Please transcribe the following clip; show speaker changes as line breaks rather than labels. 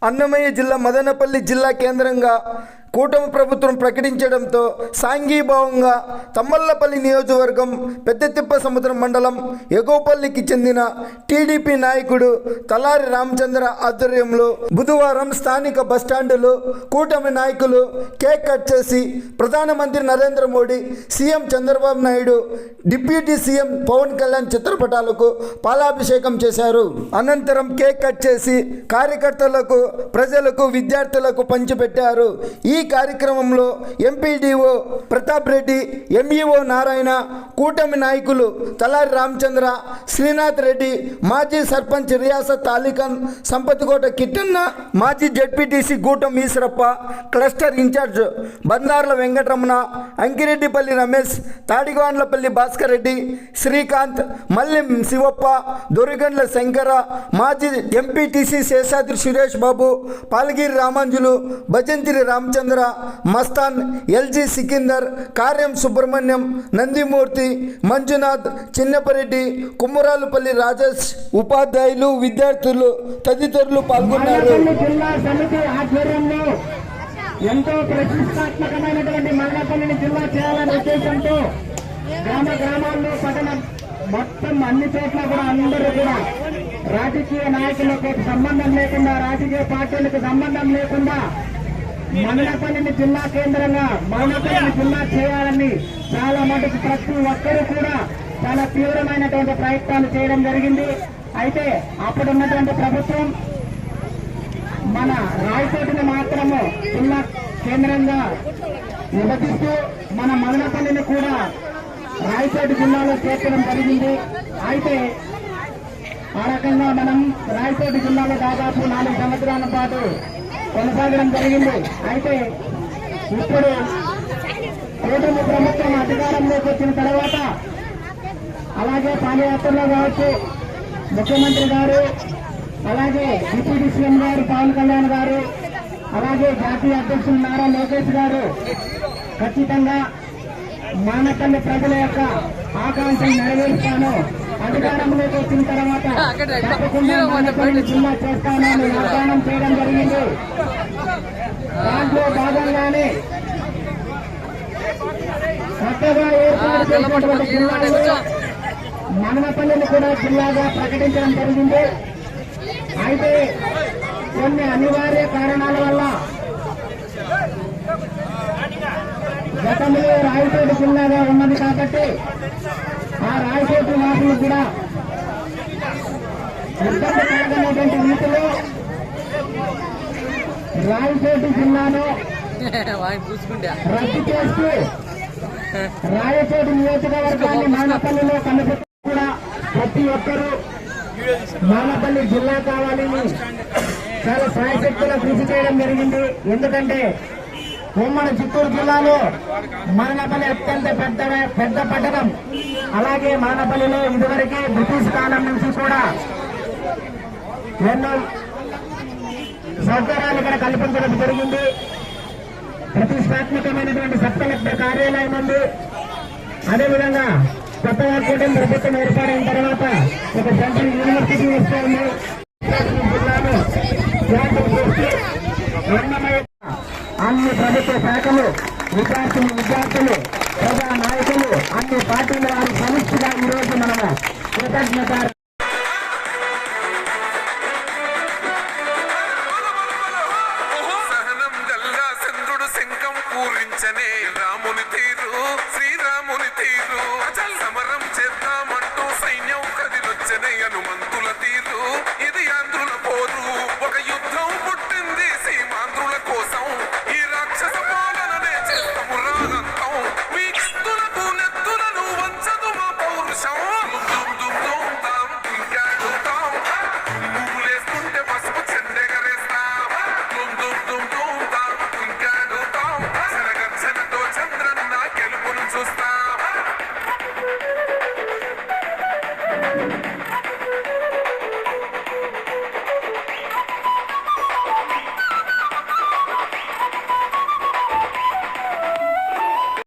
అన్నమయ్య జిల్లా మదనపల్లి జిల్లా కేంద్రంగా కూటమి ప్రభుత్వం ప్రకటించడంతో సాంఘీభావంగా తమ్మల్లపల్లి నియోజకవర్గం పెద్దతిప్పసముద్రం మండలం ఎగోపల్లికి చెందిన టీడీపీ నాయకుడు తలారి రామచంద్ర ఆధ్వర్యంలో బుధవారం స్థానిక బస్టాండులో కూటమి నాయకులు కేక్ కట్ చేసి ప్రధానమంత్రి Narendra Modi, CM Chandrababu Naidu, deputy CM Pawan Kalyan చిత్రపటాలకు పాలాభిషేకం చేశారు. అనంతరం కేక్ కట్ చేసి కార్యకర్తలకు, ప్రజలకు, విద్యార్థులకు పంచిపెట్టారు. ఈ కార్యక్రమంలో ఎంపీడీఓ ప్రతాప్ రెడ్డి, ఎంఈఓ నారాయణ, కూటమి నాయకులు తలారి రామచంద్ర, శ్రీనాథ్ రెడ్డి, మాజీ సర్పంచ్ రియాసత్ అలీఖాన్, సంపత్కోట కిట్టన్న, మాజీ ZPTC గూటం Eeshwarappa, cluster incharge బందార్ల Venkataramana, Ankireddypalli Ramesh, తాడిగాండ్లపల్లి Bhaskar Reddy, Srikanth, Mallem Shivappa, దొరిగండ్ల Shankara, మాజీ ఎంపీటీసీ శేషాద్రి సురేష్ బాబు, పాలగిరి రామాంజులు, భజంతిరి రామచంద్ర, మస్తాన్, ఎల్జీ సికిందర్, కార్యం సుబ్రహ్మణ్యం, నందిమూర్తి, మంజునాథ్, చిన్నపరెడ్డి, కుమ్మరాలుపల్లి రాజేష్, ఉపాధ్యాయులు, విద్యార్థులు తదితరులు పాల్గొన్నారు.
ఎంతో ప్రతిష్టాత్మకమైనటువంటి మదనపల్లిని జిల్లా చేయాలనే ఉద్దేశంతో గ్రామ గ్రామాల్లో పట్టణం మొత్తం అన్ని చోట్ల కూడా అందరూ కూడా రాజకీయ నాయకులకు సంబంధం లేకుండా, రాజకీయ పార్టీలకు సంబంధం లేకుండా మదనపల్లిని జిల్లా కేంద్రంగా మదనపల్లిని జిల్లా చేయాలని చాలా మటుకు ప్రతి ఒక్కరూ కూడా చాలా తీవ్రమైనటువంటి ప్రయత్నాలు చేయడం జరిగింది. అయితే అప్పుడున్నటువంటి ప్రభుత్వం మన రాయచోటిని మాత్రము జిల్లా కేంద్రంగా విభజిస్తూ మన మదనపల్లిని కూడా రాయచోటి జిల్లాలో చేర్చడం జరిగింది. అయితే ఆ రకంగా మనం రాయచోటి జిల్లాలో దాదాపు 4 సంవత్సరాల పాటు కొనసాగడం జరిగింది. అయితే ఇప్పుడు కూటమి ప్రభుత్వం అధికారంలోకి వచ్చిన తర్వాత, అలాగే పాదయాత్రలో కావచ్చు, ముఖ్యమంత్రి గారు, అలాగే డిప్యూటీ సీఎం గారు పవన్ కళ్యాణ్ గారు, అలాగే జాతీయ అధ్యక్షులు నారా లోకేష్ గారు ఖచ్చితంగా మానపల్లి ప్రజల యొక్క ఆకాంక్షలు నెరవేరుస్తాను, అధికారంలోకి వచ్చిన తర్వాత తప్పకుండా మానపల్లి జిల్లా చేస్తానని వాగ్దానం చేయడం జరిగింది. దాంట్లో భాగంగానే కొత్తగా ఏర్పాటు చేసినటువంటి జిల్లాలో మదనపల్లిని కూడా జిల్లాగా ప్రకటించడం జరిగింది. అయితే కొన్ని అనివార్య కారణాల వల్ల గతంలో రాయచోటి జిల్లాగా ఉన్నది కాబట్టి ఆ రాయచోటి వాసులు కూడా ఇబ్బంది కలగనేటువంటి రీతిలో రాయచోటి జిల్లాను రద్దు చేస్తూ రాయచోటి నియోజకవర్గాన్ని మదనపల్లిలో కలిపి కూడా ప్రతి ఒక్కరూ మదనపల్లి జిల్లా కావాలని చాలా సాయశక్తులా కృషి చేయడం జరిగింది. ఎందుకంటే ఉమ్మడి చిత్తూరు జిల్లాలో మదనపల్లి అత్యంత పెద్ద పట్టణం. అలాగే మదనపల్లిలో ఇదివరకే బ్రిటిష్ కాలం నుంచి కూడా ఎన్నో సౌకర్యాలు ఇక్కడ కల్పించడం జరిగింది. ప్రతిష్టాత్మకమైనటువంటి సబ్ కలెక్టర్ కార్యాలయం ఉంది. అదేవిధంగా కొత్తగా కూటమి ప్రభుత్వం ఏర్పాటైన తర్వాత ఒక సెంట్రల్ యూనివర్సిటీ వస్తుంది. జిల్లాలో అన్ని ప్రభుత్వ శాఖలు, విద్యార్థులు, ప్రజా నాయకులు, అన్ని పార్టీల వారి సమిష్టిగా ఈరోజు మనము కృతజ్ఞత
రాముని తీరు, శ్రీరాముని తీరు.